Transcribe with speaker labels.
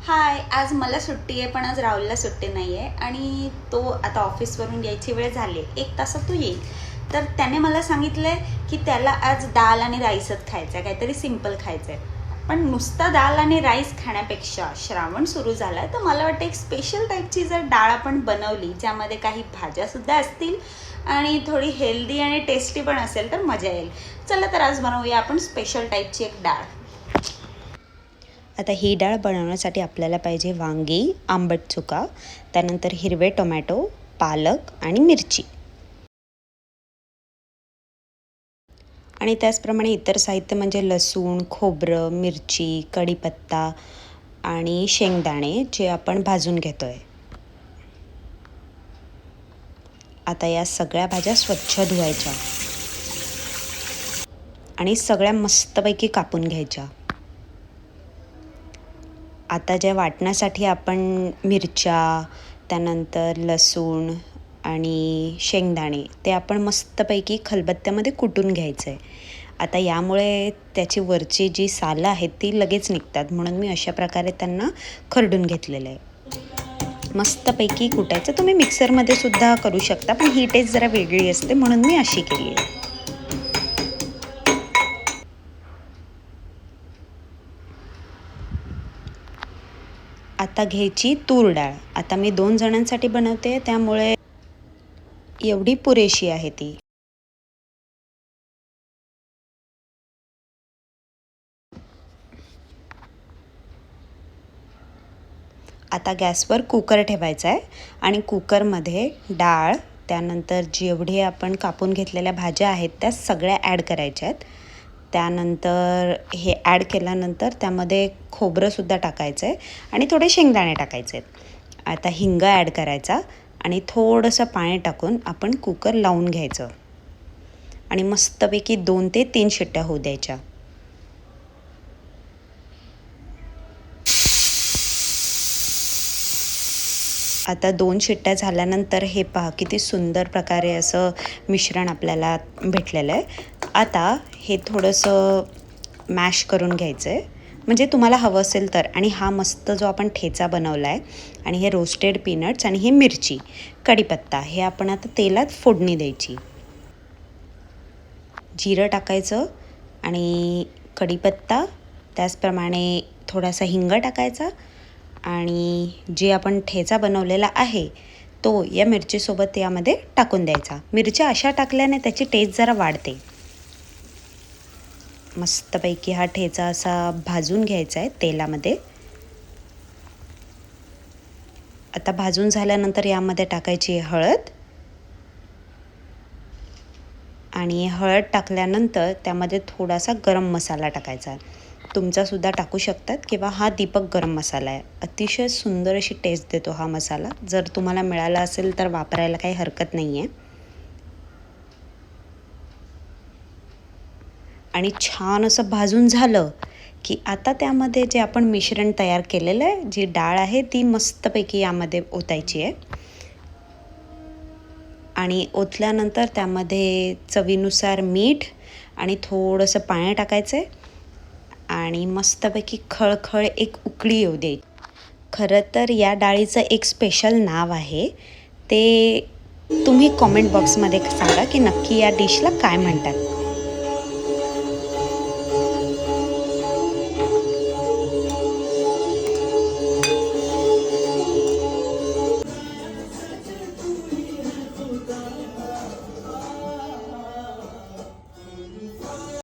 Speaker 1: हाय, आज मला सुट्टी आहे पण आज राहुलला सुट्टी नाही आहे आणि तो आता ऑफिसवरून यायची वेळ झाली आहे. 1 तासात तो येईल. तर त्याने मला सांगितलं आहे की त्याला आज डाळ आणि राईसच खायचं आहे, काहीतरी सिम्पल खायचं आहे. पण नुसता डाळ आणि राईस खाण्यापेक्षा श्रावण सुरू झाला आहे तर मला वाटतं एक स्पेशल टाईपची जर डाळ आपण बनवली ज्यामध्ये काही भाज्यासुद्धा असतील आणि थोडी हेल्दी आणि टेस्टी पण असेल तर मजा येईल. चला तर आज बनवूया आपण स्पेशल टाईपची एक डाळ.
Speaker 2: आता ही डाळ बनवण्यासाठी आपल्याला पाहिजे वांगी, आंबट चुका, त्यानंतर हिरवे टोमॅटो, पालक आणि मिरची. आणि त्याचप्रमाणे इतर साहित्य म्हणजे लसूण, खोबरं, मिरची, कढीपत्ता आणि शेंगदाणे जे आपण भाजून घेतो आहे. आता या सगळ्या भाज्या स्वच्छ धुवायच्या आणि सगळ्या मस्तपैकी कापून घ्यायच्या. आता ज्या वाटण्यासाठी आपण मिरच्या, त्यानंतर लसूण आणि शेंगदाणे ते आपण मस्तपैकी खलबत्त्यामध्ये कुटून घ्यायचं आहे. आता यामुळे त्याची वरची जी सालं आहेत ती लगेच निघतात, म्हणून मी अशा प्रकारे त्यांना खरडून घेतलेलं आहे. मस्तपैकी कुटायचं. तुम्ही मिक्सरमध्ये सुद्धा करू शकता, पण ही टेस्ट जरा वेगळी असते म्हणून मी अशी केली आहे. आता घ्यायची तूर डाळ. आता मी 2 जणांसाठी बनवते त्यामुळे एवढी पुरेशी आहे ती. आता गॅसवर कुकर ठेवायचा आहे आणि कुकरमध्ये डाळ, त्यानंतर जेवढे आपण कापून घेतलेल्या भाज्या आहेत त्या सगळ्या ॲड करायच्या आहेत. त्यानंतर हे ॲड केल्यानंतर त्यामध्ये खोबरंसुद्धा टाकायचं आहे आणि थोडे शेंगदाणे टाकायचे आहेत. आता हिंग ॲड करायचा आणि थोडंसं पाणी टाकून आपण कुकर लावून घ्यायचं आणि मस्तपैकी 2 ते 3 शिट्ट्या होऊ द्यायच्या. आता 2 शिट्ट्या झाल्यानंतर हे पहा किती सुंदर प्रकारे असं मिश्रण आपल्याला भेटलेलं आहे. आता हे थोडंसं मॅश करून घ्यायचं आहे, म्हणजे तुम्हाला हवं असेल तर. आणि हा मस्त जो आपण ठेचा बनवला आहे आणि हे रोस्टेड पीनट्स आणि हे मिरची, कढीपत्ता हे आपण आता तेलात फोडणी द्यायची. जिरं टाकायचं आणि कढीपत्ता, त्याचप्रमाणे थोडासा हिंग टाकायचा आणि जे आपण ठेचा बनवलेला आहे तो या मिरचीसोबत यामध्ये टाकून द्यायचा. मिरच्या अशा टाकल्याने त्याची टेस्ट जरा वाढते. मस्तपैकी हा ठेचा असा भाजून घ्यायचा आहे तेलामध्ये. आता भाजून झाल्यानंतर यामध्ये टाकायची हळद आणि हळद टाकल्यानंतर त्यामध्ये थोडासा गरम मसाला टाकायचा. तुमचासुद्धा टाकू शकतात किंवा हा दीपक गरम मसाला आहे. अतिशय सुंदर अशी टेस्ट देतो हा मसाला. जर तुम्हाला मिळाला असेल तर वापरायला काही हरकत नाही आहे. आणि छान असं भाजून झालं की आता त्यामध्ये जे आपण मिश्रण तयार केलेलं आहे, जी डाळ आहे ती मस्तपैकी यामध्ये ओतायची आहे. आणि ओतल्यानंतर त्यामध्ये चवीनुसार मीठ आणि थोडंसं पाणी टाकायचं आहे आणि मस्तपैकी खळखळ एक उकळी येऊ दे. खरं तर या डाळीचं एक स्पेशल नाव आहे, ते तुम्ही कॉमेंट बॉक्समध्ये सांगा की नक्की या डिशला काय म्हणतात.